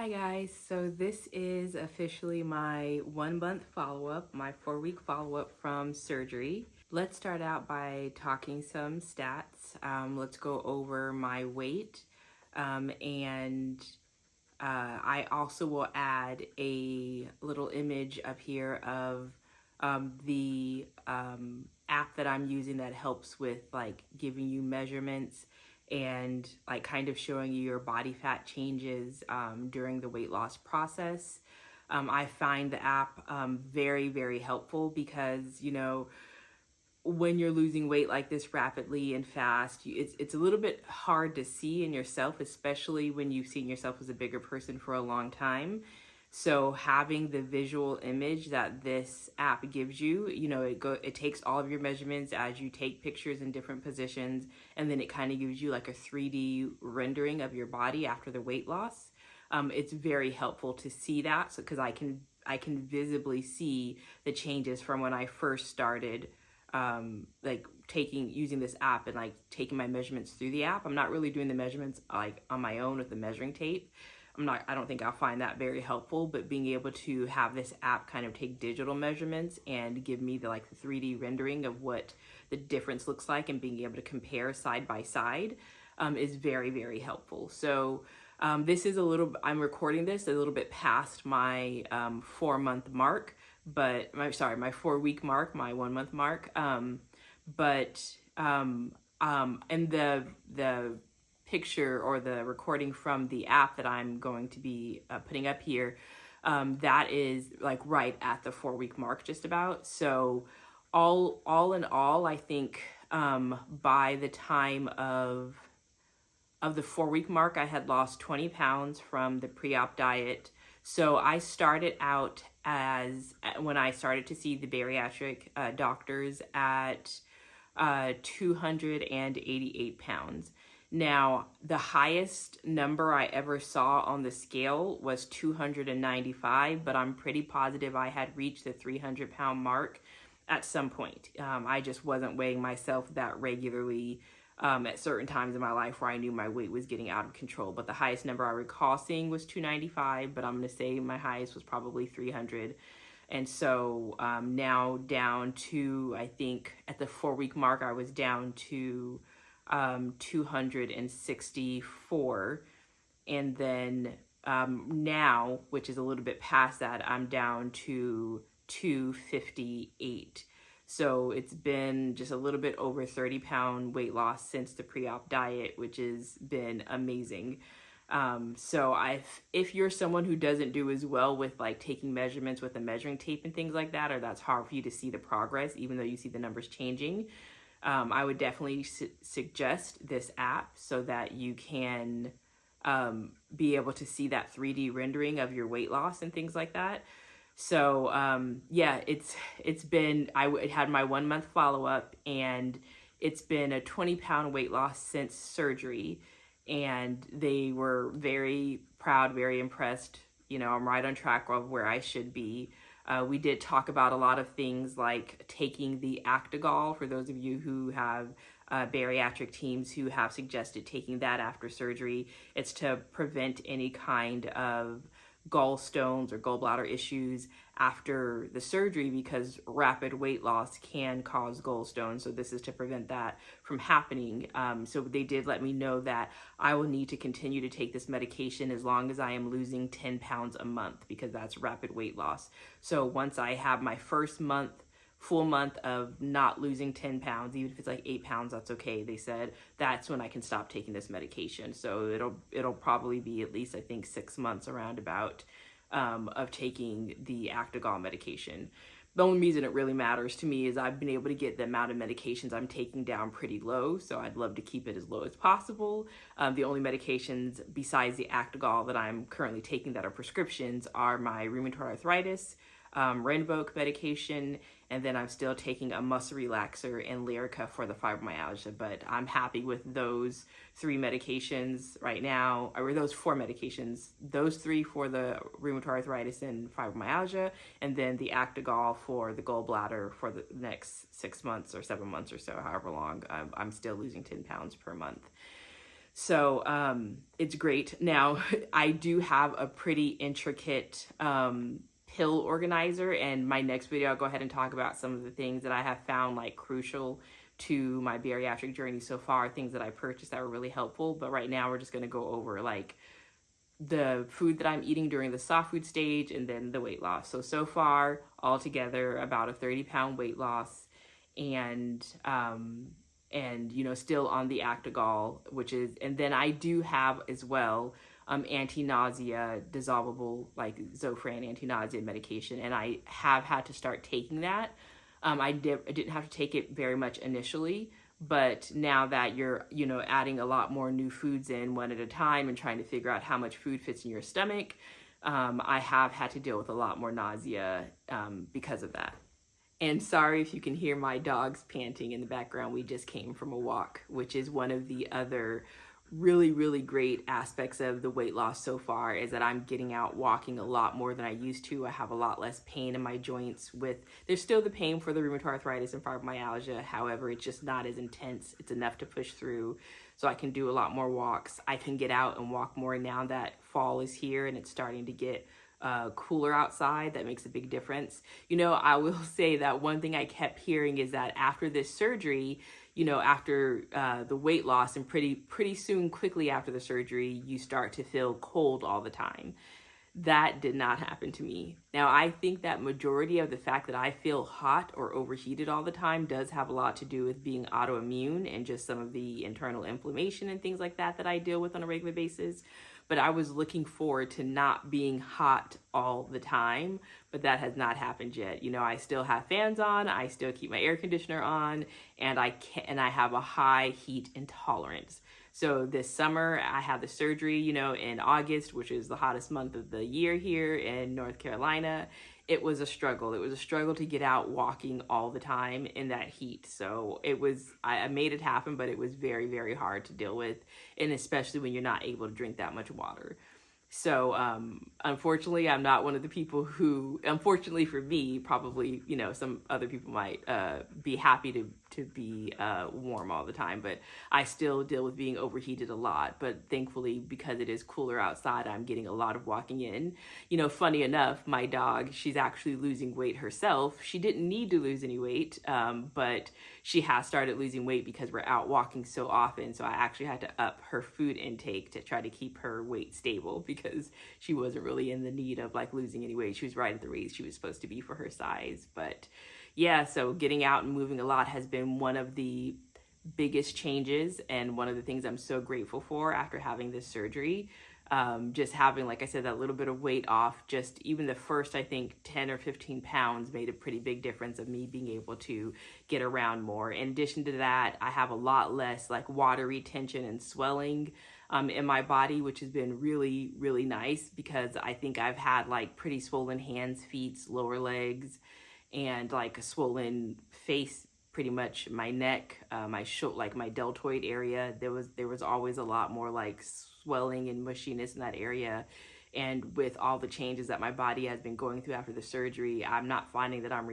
Hi guys, so this is officially my 1 month follow-up, my 4 week follow-up from surgery. Let's start out by talking some stats. Let's go over my weight and I also will add a little image up here of the app that I'm using that helps with like giving you measurements and like kind of showing you your body fat changes during the weight loss process. I find the app very, very helpful because, when you're losing weight like this rapidly and fast, it's a little bit hard to see in yourself, especially when you've seen yourself as a bigger person for a long time. So having the visual image that this app gives you, it takes all of your measurements as you take pictures in different positions, and then it kind of gives you like a 3D rendering of your body after the weight loss. It's very helpful to see that, so because I can visibly see the changes from when I first started like using this app and like taking my measurements through the app. I'm not really doing the measurements like on my own with the measuring tape. I don't think I'll find that very helpful, but being able to have this app kind of take digital measurements and give me the 3D rendering of what the difference looks like and being able to compare side by side is very, very helpful. So this is I'm recording this a little bit past my 4 month mark, but my 4 week mark, my 1 month mark. And the picture or the recording from the app that I'm going to be putting up here, that is like right at the 4 week mark, just about. So all in all, I think by the time of the 4 week mark, I had lost 20 pounds from the pre-op diet. So I started out when I started to see the bariatric doctors at 288 pounds. Now, the highest number I ever saw on the scale was 295, but I'm pretty positive I had reached the 300-pound mark at some point. I just wasn't weighing myself that regularly at certain times in my life where I knew my weight was getting out of control. But the highest number I recall seeing was 295, but I'm going to say my highest was probably 300. And so now down to, I think at the 4 week mark, I was down to 264. And then now, which is a little bit past that, I'm down to 258. So it's been just a little bit over 30-pound weight loss since the pre-op diet, which has been amazing. So if you're someone who doesn't do as well with like taking measurements with a measuring tape and things like that, or that's hard for you to see the progress, even though you see the numbers changing, I would definitely suggest this app so that you can be able to see that 3D rendering of your weight loss and things like that. So it's been, I had my 1 month follow-up, and it's been a 20-pound weight loss since surgery, and they were very proud, very impressed. I'm right on track of where I should be. We did talk about a lot of things like taking the Actigol, for those of you who have bariatric teams who have suggested taking that after surgery. It's to prevent any kind of gallstones or gallbladder issues after the surgery, because rapid weight loss can cause gallstones. So this is to prevent that from happening. So they did let me know that I will need to continue to take this medication as long as I am losing 10 pounds a month, because that's rapid weight loss. So once I have my first full month of not losing 10 pounds, even if it's like 8 pounds, that's okay. They said that's when I can stop taking this medication. So it'll probably be at least, I think, 6 months around about of taking the Actigol medication. The only reason it really matters to me is I've been able to get the amount of medications I'm taking down pretty low, so I'd love to keep it as low as possible. The only medications besides the Actigol that I'm currently taking that are prescriptions are my rheumatoid arthritis, Rinvoq medication, and then I'm still taking a muscle relaxer and Lyrica for the fibromyalgia. But I'm happy with those 3 medications right now, or those 4 medications, those 3 for the rheumatoid arthritis and fibromyalgia, and then the Actigol for the gallbladder for the next 6 months or 7 months or so, however long. I'm still losing 10 pounds per month. So it's great. Now, I do have a pretty intricate pill organizer, and my next video, I'll go ahead and talk about some of the things that I have found like crucial to my bariatric journey so far, things that I purchased that were really helpful. But right now, we're just going to go over like the food that I'm eating during the soft food stage and then the weight loss. So far, altogether, about a 30-pound weight loss, and still on the Actigol, and then I do have as well anti-nausea, dissolvable, like Zofran anti-nausea medication, and I have had to start taking that. I didn't have to take it very much initially, but now that you're, adding a lot more new foods in one at a time and trying to figure out how much food fits in your stomach, I have had to deal with a lot more nausea because of that. And sorry if you can hear my dogs panting in the background. We just came from a walk, which is one of the other really, really great aspects of the weight loss so far, is that I'm getting out walking a lot more than I used to. I have a lot less pain in my joints. There's still the pain for the rheumatoid arthritis and fibromyalgia. However, it's just not as intense. It's enough to push through. So I can do a lot more walks. I can get out and walk more now that fall is here and it's starting to get cooler outside. That makes a big difference. I will say that one thing I kept hearing is that after this surgery, after the weight loss, and pretty soon, quickly after the surgery, you start to feel cold all the time. That did not happen to me. Now, I think that majority of the fact that I feel hot or overheated all the time does have a lot to do with being autoimmune and just some of the internal inflammation and things like that I deal with on a regular basis. But I was looking forward to not being hot all the time, but that has not happened yet. I still have fans on, I still keep my air conditioner on, and I have a high heat intolerance. So this summer I had the surgery, in August, which is the hottest month of the year here in North Carolina. It was a struggle. It was a struggle to get out walking all the time in that heat. So I made it happen, but it was very, very hard to deal with. And especially when you're not able to drink that much water. So unfortunately, I'm not one of the people who, unfortunately for me, probably, some other people might be happy to be warm all the time, but I still deal with being overheated a lot. But thankfully, because it is cooler outside, I'm getting a lot of walking in. Funny enough, my dog, she's actually losing weight herself. She didn't need to lose any weight, but she has started losing weight because we're out walking so often. So I actually had to up her food intake to try to keep her weight stable, because she wasn't really in the need of like losing any weight. She was right at the weight she was supposed to be for her size. But yeah, so getting out and moving a lot has been one of the biggest changes, and one of the things I'm so grateful for after having this surgery. Just having, like I said, that little bit of weight off, just even the first, I think 10 or 15 pounds made a pretty big difference of me being able to get around more. In addition to that, I have a lot less like water retention and swelling in my body, which has been really, really nice, because I think I've had like pretty swollen hands, feet, lower legs, and like a swollen face, pretty much my neck, like my deltoid area. There was always a lot more like swelling and mushiness in that area. And with all the changes that my body has been going through after the surgery, I'm not finding that I'm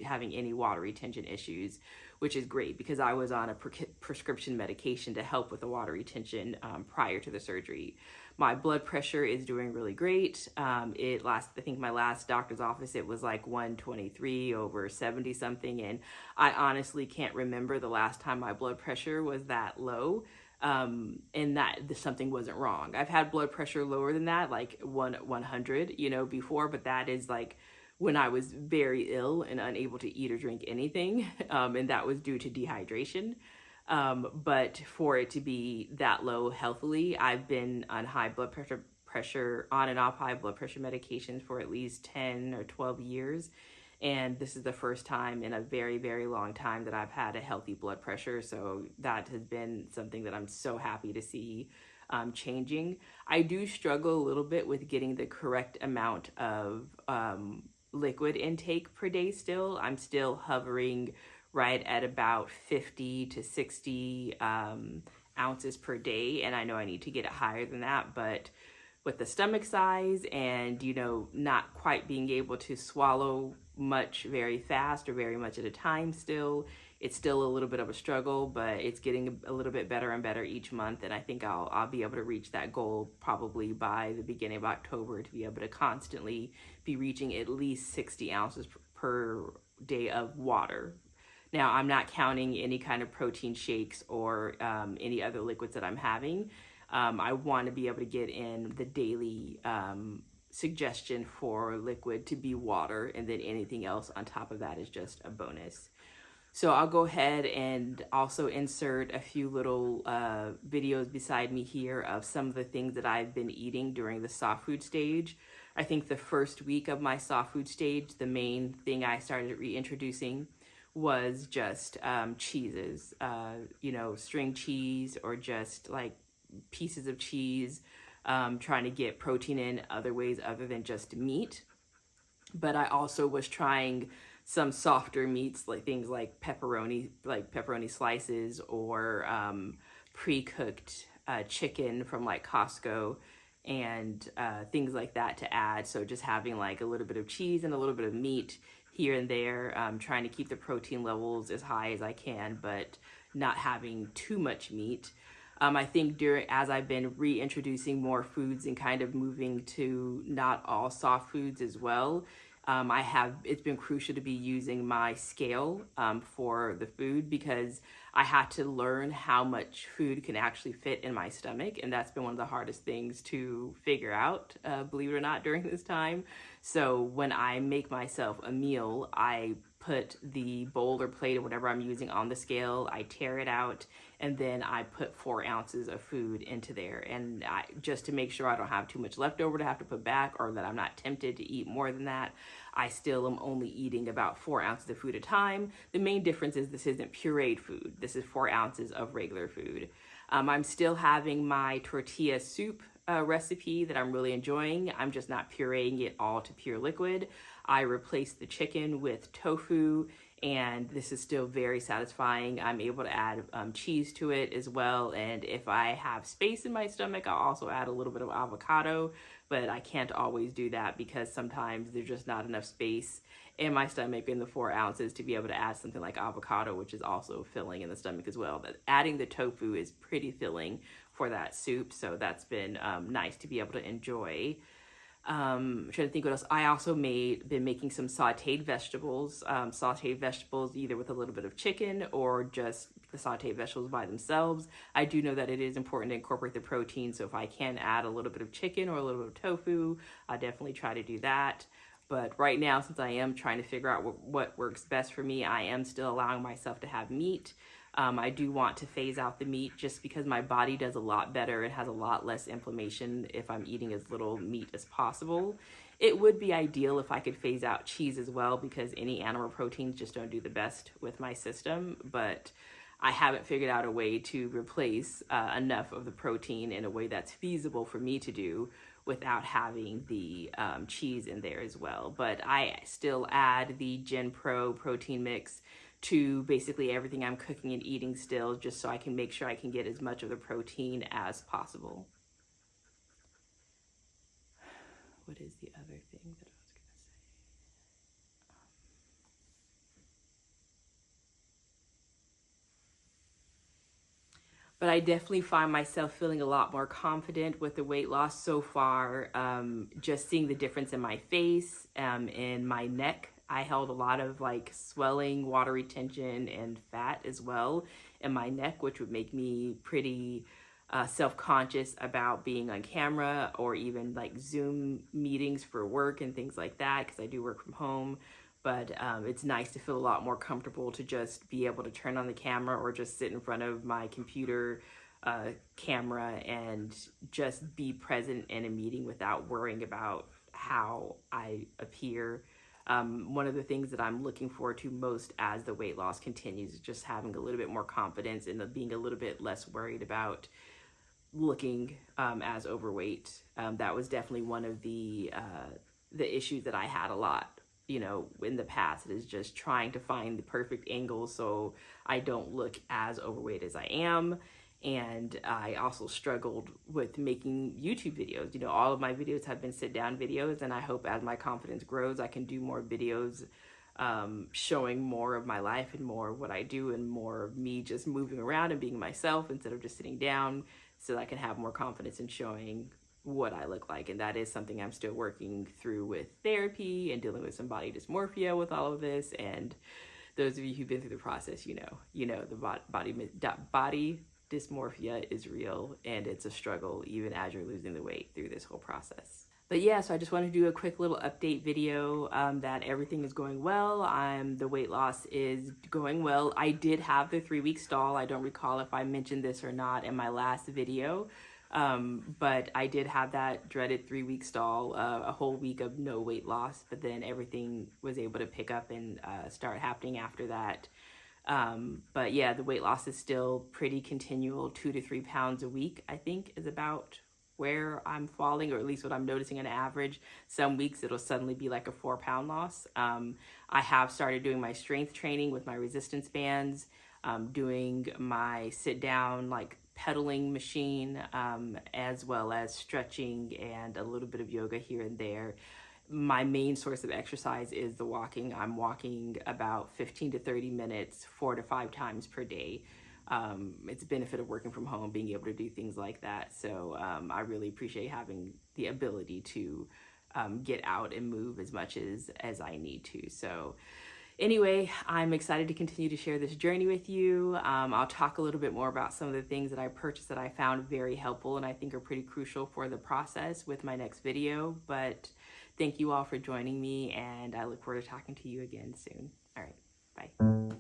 having any water retention issues, which is great, because I was on a prescription medication to help with the water retention prior to the surgery. My blood pressure is doing really great. I think my last doctor's office, it was like 123 over 70 something. And I honestly can't remember the last time my blood pressure was that low. And that something wasn't wrong. I've had blood pressure lower than that, like 100, before, but that is like when I was very ill and unable to eat or drink anything. And that was due to dehydration. But for it to be that low healthily, I've been on on and off high blood pressure medications for at least 10 or 12 years. And this is the first time in a very, very long time that I've had a healthy blood pressure. So that has been something that I'm so happy to see changing. I do struggle a little bit with getting the correct amount of liquid intake per day still. I'm still hovering right at about 50 to 60 ounces per day. And I know I need to get it higher than that, but with the stomach size and, not quite being able to swallow much very fast or very much at a time still, It's still a little bit of a struggle, but it's getting a little bit better and better each month. And I think I'll be able to reach that goal probably by the beginning of October, to be able to constantly be reaching at least 60 ounces per day of water. Now, I'm not counting any kind of protein shakes or any other liquids that I'm having. I want to be able to get in the daily suggestion for liquid to be water, and then anything else on top of that is just a bonus. So I'll go ahead and also insert a few little videos beside me here of some of the things that I've been eating during the soft food stage. I think the first week of my soft food stage, the main thing I started reintroducing was just cheeses, string cheese or just like pieces of cheese, trying to get protein in other ways other than just meat. But I also was trying some softer meats, like things like pepperoni slices, or pre-cooked chicken from like Costco, and things like that to add. So just having like a little bit of cheese and a little bit of meat here and there, trying to keep the protein levels as high as I can, but not having too much meat. I think as I've been reintroducing more foods and kind of moving to not all soft foods as well, it's been crucial to be using my scale for the food, because I had to learn how much food can actually fit in my stomach. And that's been one of the hardest things to figure out, believe it or not, during this time. So when I make myself a meal, I put the bowl or plate or whatever I'm using on the scale, I tear it out, and then I put 4 ounces of food into there. And just to make sure I don't have too much left over to have to put back, or that I'm not tempted to eat more than that, I still am only eating about 4 ounces of food at a time. The main difference is this isn't pureed food. This is 4 ounces of regular food. I'm still having my tortilla soup recipe that I'm really enjoying. I'm just not pureeing it all to pure liquid. I replaced the chicken with tofu, and this is still very satisfying. I'm able to add cheese to it as well, and if I have space in my stomach, I'll also add a little bit of avocado, but I can't always do that because sometimes there's just not enough space in my stomach in the 4 ounces to be able to add something like avocado, which is also filling in the stomach as well. But adding the tofu is pretty filling for that soup, so that's been nice to be able to enjoy. I'm trying to think what else. I also been making some sauteed vegetables, either with a little bit of chicken or just the sauteed vegetables by themselves. I do know that it is important to incorporate the protein, so if I can add a little bit of chicken or a little bit of tofu, I definitely try to do that. But right now, since I am trying to figure out what works best for me, I am still allowing myself to have meat. I do want to phase out the meat just because my body does a lot better. It has a lot less inflammation if I'm eating as little meat as possible. It would be ideal if I could phase out cheese as well, because any animal proteins just don't do the best with my system. But I haven't figured out a way to replace enough of the protein in a way that's feasible for me to do without having the cheese in there as well. But I still add the Gen Pro protein mix to basically everything I'm cooking and eating still, just so I can make sure I can get as much of the protein as possible. What is the other thing that I was going to say? But I definitely find myself feeling a lot more confident with the weight loss so far. Just seeing the difference in my face, in my neck. I held a lot of like swelling, water retention, and fat as well in my neck, which would make me pretty self-conscious about being on camera or even like Zoom meetings for work and things like that, because I do work from home. But it's nice to feel a lot more comfortable to just be able to turn on the camera or just sit in front of my computer camera and just be present in a meeting without worrying about how I appear. One of the things that I'm looking forward to most as the weight loss continues is just having a little bit more confidence and being a little bit less worried about looking as overweight. That was definitely one of the issues that I had a lot, in the past, is just trying to find the perfect angle so I don't look as overweight as I am. And I also struggled with making YouTube videos. All of my videos have been sit-down videos, and I hope as my confidence grows, I can do more videos showing more of my life and more of what I do and more of me just moving around and being myself instead of just sitting down, so that I can have more confidence in showing what I look like. And that is something I'm still working through with therapy and dealing with some body dysmorphia with all of this. And those of you who've been through the process, you know the body dysmorphia is real, and it's a struggle even as you're losing the weight through this whole process. But yeah, so I just wanted to do a quick little update video that everything is going well. The weight loss is going well. I did have the 3-week stall. I don't recall if I mentioned this or not in my last video, but I did have that dreaded 3-week stall, a whole week of no weight loss, but then everything was able to pick up and start happening after that. But yeah, the weight loss is still pretty continual. 2 to 3 pounds a week, I think, is about where I'm falling, or at least what I'm noticing on average. Some weeks it'll suddenly be like a 4-pound loss. I have started doing my strength training with my resistance bands, doing my sit down like pedaling machine, as well as stretching and a little bit of yoga here and there. My main source of exercise is the walking. I'm walking about 15 to 30 minutes, 4 to 5 times per day. It's a benefit of working from home, being able to do things like that. So I really appreciate having the ability to get out and move as much as I need to. So anyway, I'm excited to continue to share this journey with you. I'll talk a little bit more about some of the things that I purchased that I found very helpful and I think are pretty crucial for the process with my next video. But thank you all for joining me, and I look forward to talking to you again soon. All right, bye.